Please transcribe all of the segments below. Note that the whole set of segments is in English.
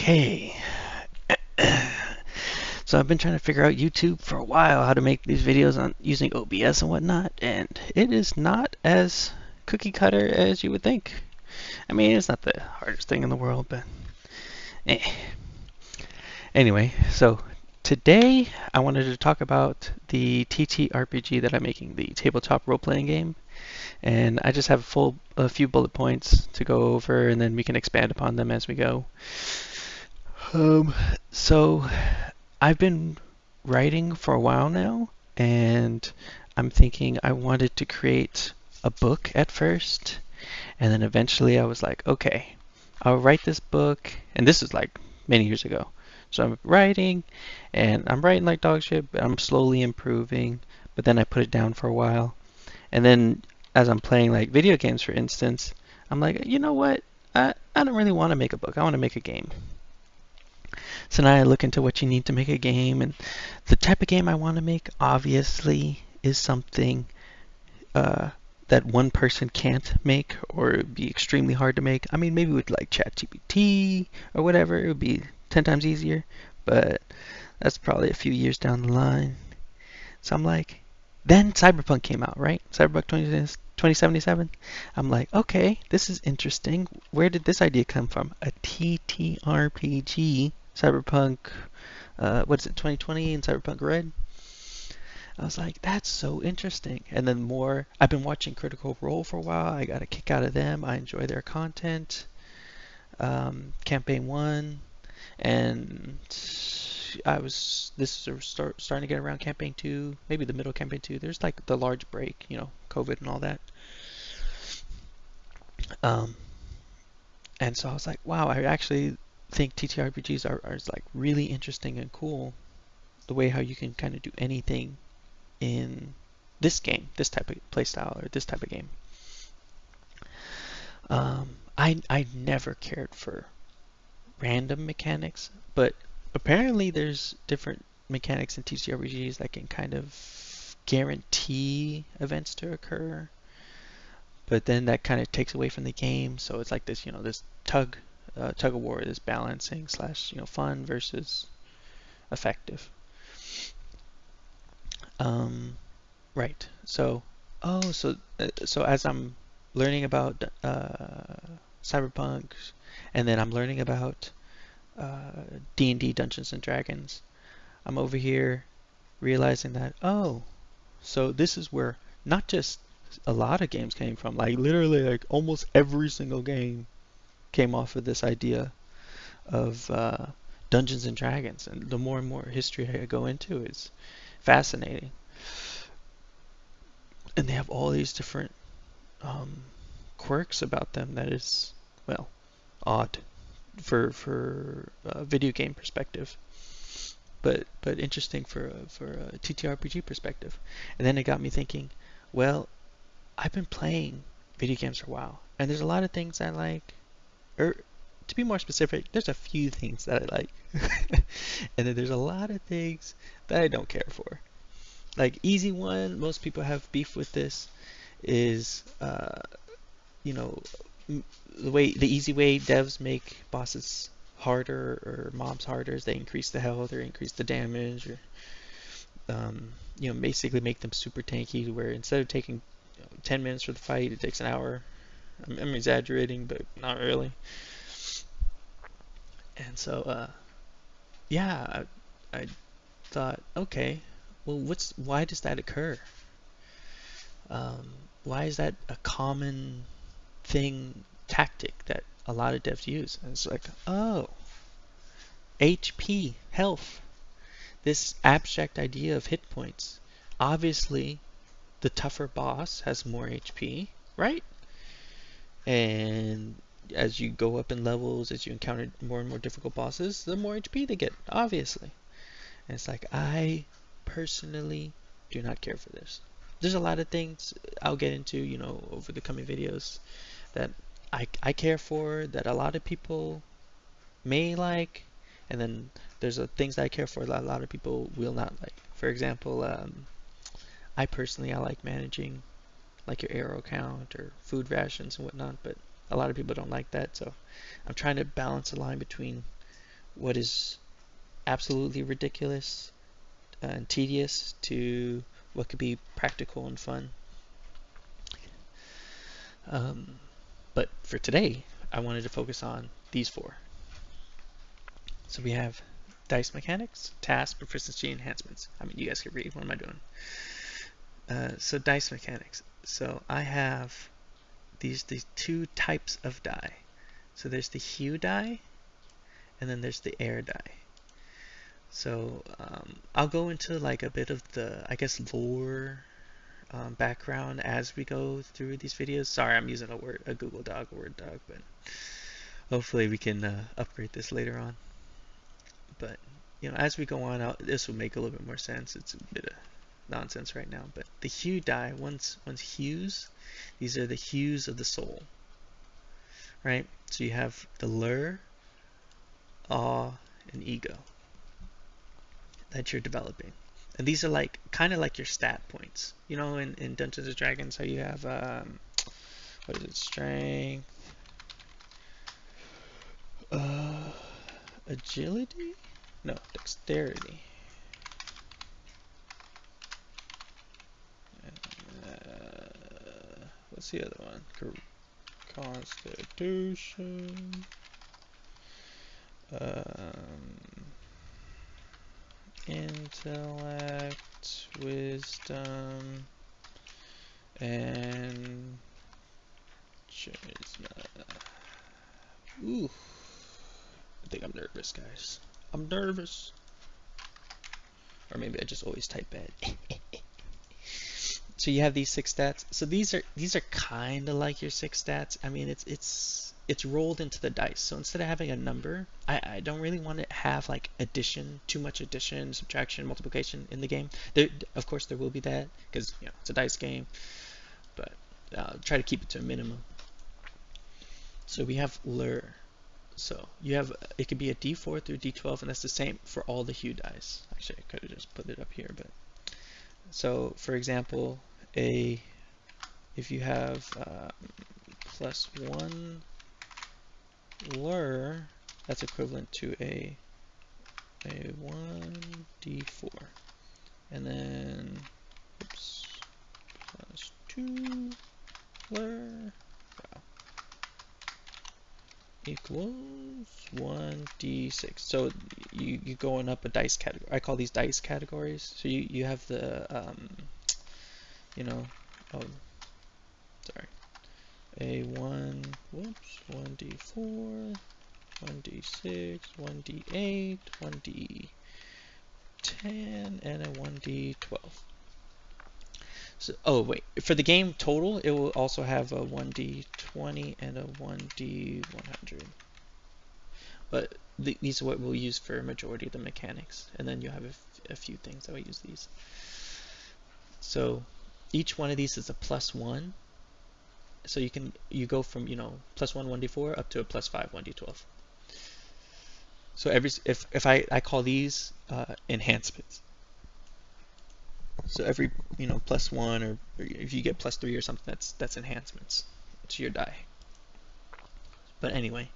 Okay. So I've been trying to figure out YouTube for a while how to make these videos on using OBS and whatnot, and it is not as cookie cutter as you would think. I mean, it's not the hardest thing in the world, but eh. Anyway, so today I wanted to talk about the TTRPG that I'm making, the tabletop role-playing game, and I just have a few bullet points to go over, and then we can expand upon them as we go. Um, so I've been writing for a while now, and I'm thinking I wanted to create a book at first, and then eventually I was like, okay, I'll write this book, and this is like many years ago. So I'm writing, and I'm writing like dog shit, but I'm slowly improving, but then I put it down for a while. And then as I'm playing like video games, for instance, I'm like, you know what? I don't really want to make a book. I want to make a game. So now I look into what you need to make a game, and the type of game I want to make obviously is something that one person can't make, or it would be extremely hard to make. I mean, maybe with like ChatGPT or whatever, it would be 10 times easier, but that's probably a few years down the line. So I'm like, then Cyberpunk came out, right? Cyberpunk 2077. I'm like, okay, this is interesting. Where did this idea come from? A TTRPG, Cyberpunk, what is it, 2020 and Cyberpunk Red? I was like, that's so interesting. And then I've been watching Critical Role for a while. I got a kick out of them. I enjoy their content. Campaign 1, and this is starting to get around campaign 2, maybe the middle campaign 2. There's like the large break, COVID and all that. Um, and so I was like, wow, I actually think TTRPGs are like really interesting and cool. The way how you can kind of do anything in this game, this type of playstyle or this type of game. I never cared for random mechanics, but apparently there's different mechanics in TTRPGs that can kind of guarantee events to occur, but then that kind of takes away from the game. So it's like this, this tug of war, this balancing slash, fun versus effective. Right. So as I'm learning about Cyberpunk, and then I'm learning about D&D Dungeons and Dragons, I'm over here realizing that, oh, so this is where not just a lot of games came from, like literally like almost every single game came off of this idea of Dungeons and Dragons, and the more and more history I go into, it's fascinating. And they have all these different um, quirks about them that is, well, odd for a video game perspective, but interesting for a TTRPG perspective. And then it got me thinking, well, I've been playing video games for a while, and there's a lot of things I like, or to be more specific, there's a few things that I like, and then there's a lot of things that I don't care for. Like easy one, most people have beef with this, is you know the easy way devs make bosses harder or mobs harder is they increase the health or increase the damage, or basically make them super tanky, where instead of taking 10 minutes for the fight, it takes an hour. I'm exaggerating, but not really. And so yeah, I thought, okay, well, why does that occur? um, why is that a common tactic that a lot of devs use? And it's like, oh, HP, health, this abstract idea of hit points. Obviously, the tougher boss has more HP, right? And as you go up in levels, as you encounter more and more difficult bosses, the more HP they get, obviously. And it's like, I personally do not care for this. There's a lot of things I'll get into, over the coming videos that I care for, that a lot of people may like, and then there's things that I care for that a lot of people will not like. For example, I like managing like your arrow count or food rations and whatnot, but a lot of people don't like that. So I'm trying to balance the line between what is absolutely ridiculous and tedious to what could be practical and fun. But for today, I wanted to focus on these four. So we have dice mechanics, task, proficiency, enhancements. I mean, you guys can read. What am I doing? So dice mechanics. So I have these two types of die. So there's the hue die, and then there's the air die. So I'll go into like a bit of the, I guess, lore background as we go through these videos. Sorry, I'm using a Google Doc, a Word doc, but hopefully we can upgrade this later on. But as we go on, this will make a little bit more sense. It's a bit of nonsense right now, but the hue die, one's hues. These are the hues of the soul, right? So you have the lure, awe, and ego that you're developing. And these are like kind of like your stat points. In Dungeons and Dragons, how you have what is it? Strength, agility? No, dexterity. What's the other one? Constitution. Intellect, wisdom, and charisma. Ooh. I think I'm nervous, guys. I'm nervous. Or maybe I just always type bad. So you have these 6 stats. So these are kind of like your 6 stats. I mean, it's rolled into the dice. So instead of having a number, I don't really want to have like addition, too much addition, subtraction, multiplication in the game. Of course, there will be that because it's a dice game, but try to keep it to a minimum. So we have lure. So it could be a D4 through D12, and that's the same for all the hue dice. Actually, I could have just put it up here, but so for example, if you have +1 lure, that's equivalent to a 1d4, and then +2 lure, wow, equals 1d6. So you going up a dice category. I call these dice categories. So you have the sorry, a 1d4, 1d6, 1d8, 1d10, and a 1d12. So, oh wait, for the game total, it will also have a 1d20 and a 1d100. But these are what we'll use for a majority of the mechanics, and then you have a few things that will use these. So each one of these is a +1. So you go from +1 1d4 up to a +5 1d12. So if I call these enhancements. So every +1 or if you get +3 or something, that's enhancements to your die. But anyway,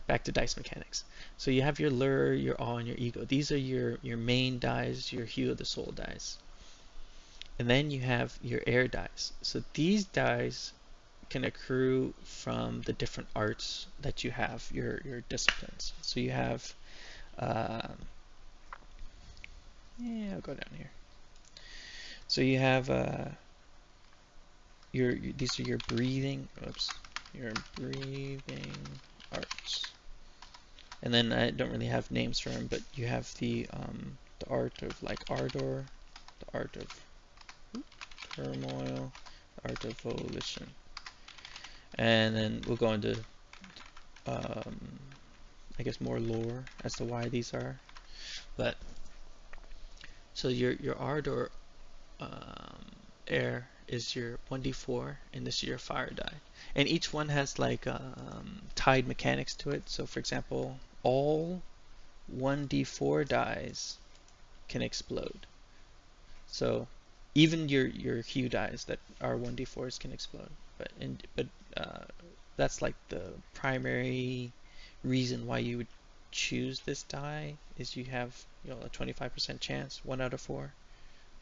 back to dice mechanics. So you have your lure, your awe, and your ego. These are your main dice, your hue of the soul dice. And then you have your air dice. So these dice can accrue from the different arts that you have, your disciplines. So you have I'll go down here. So you have these are your breathing arts. And then I don't really have names for them, but you have the art of like ardor, the art of turmoil, the art of volition. And then we'll go into I guess more lore as to why these are. But so your ardor air is your 1d4, and this is your fire die. And each one has like tied mechanics to it. So for example, all 1d4 dies can explode. So even your hue dies that are 1d4s can explode. But that's like the primary reason why you would choose this die is you have a 25% chance, 1 out of 4,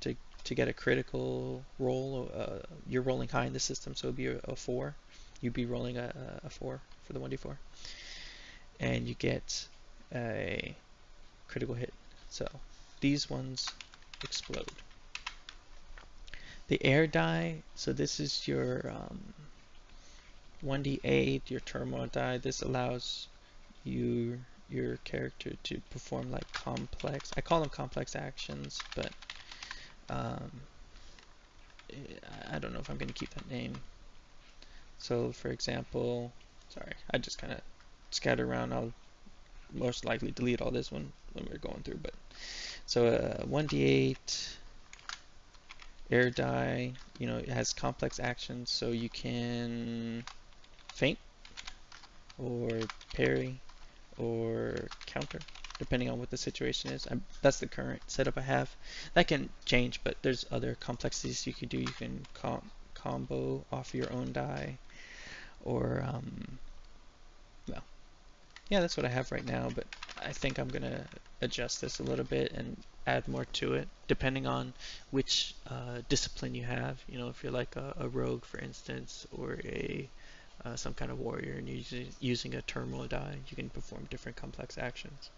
to get a critical roll. You're rolling high in the system, so it'd be a 4. You'd be rolling a 4 for the 1d4, and you get a critical hit. So these ones explode. The air die, so this is your 1d8, your turmoil die. This allows your character to perform like complex, I call them complex actions, but I don't know if I'm going to keep that name. So for example, sorry, I just kind of scatter around. I'll most likely delete all this when we're going through, but so 1d8 air die, it has complex actions, so you can feint or parry or counter, depending on what the situation is. That's the current setup I have. That can change, but there's other complexities you can do. You can combo off your own die, or well, yeah, that's what I have right now, but I think I'm gonna adjust this a little bit and add more to it, depending on which discipline you have. If you're like a rogue, for instance, or a some kind of warrior, and you're using a turmoil die, you can perform different complex actions.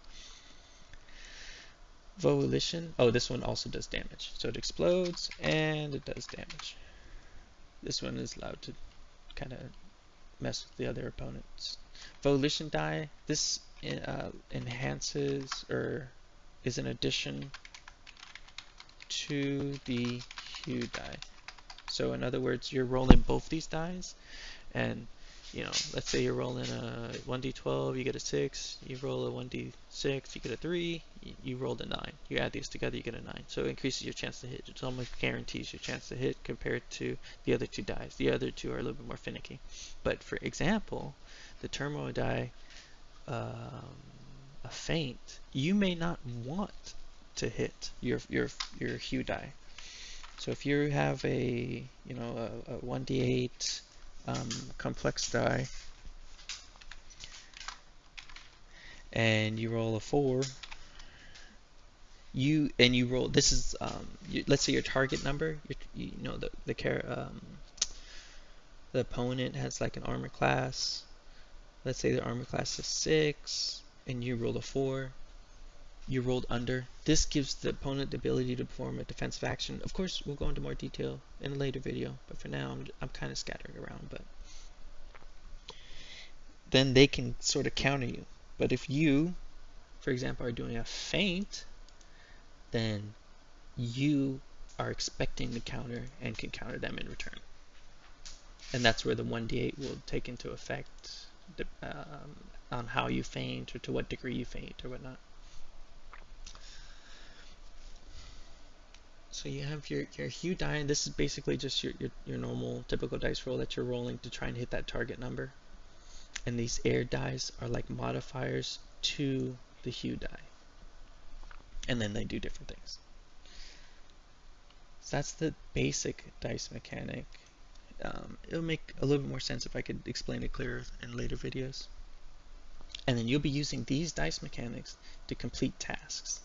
Volition. Oh, this one also does damage. So it explodes and it does damage. This one is allowed to kind of mess with the other opponents. Volition die. This enhances or is an addition to the hue die. So in other words, you're rolling both these dies, and let's say you're rolling a 1d12, you get a 6, you roll a 1d6, you get a 3, you rolled a 9. You add these together, you get a 9. So it increases your chance to hit. It almost guarantees your chance to hit compared to the other two dies. The other two are a little bit more finicky. But for example, the turmoil die, a feint, you may not want to hit your hue die. So if you have a 1d8 complex die and you roll a 4, you roll, this is let's say your target number, the opponent has like an armor class. Let's say the armor class is 6 and you roll a 4. You rolled under. This gives the opponent the ability to perform a defensive action. Of course, we'll go into more detail in a later video, but for now, I'm kind of scattering around. But then they can sort of counter you. But if you, for example, are doing a feint, then you are expecting the counter and can counter them in return. And that's where the 1d8 will take into effect on how you feint or to what degree you feint or whatnot. So you have your hue die, and this is basically just your normal typical dice roll that you're rolling to try and hit that target number. And these air dice are like modifiers to the hue die. And then they do different things. So that's the basic dice mechanic. It'll make a little bit more sense if I could explain it clearer in later videos. And then you'll be using these dice mechanics to complete tasks.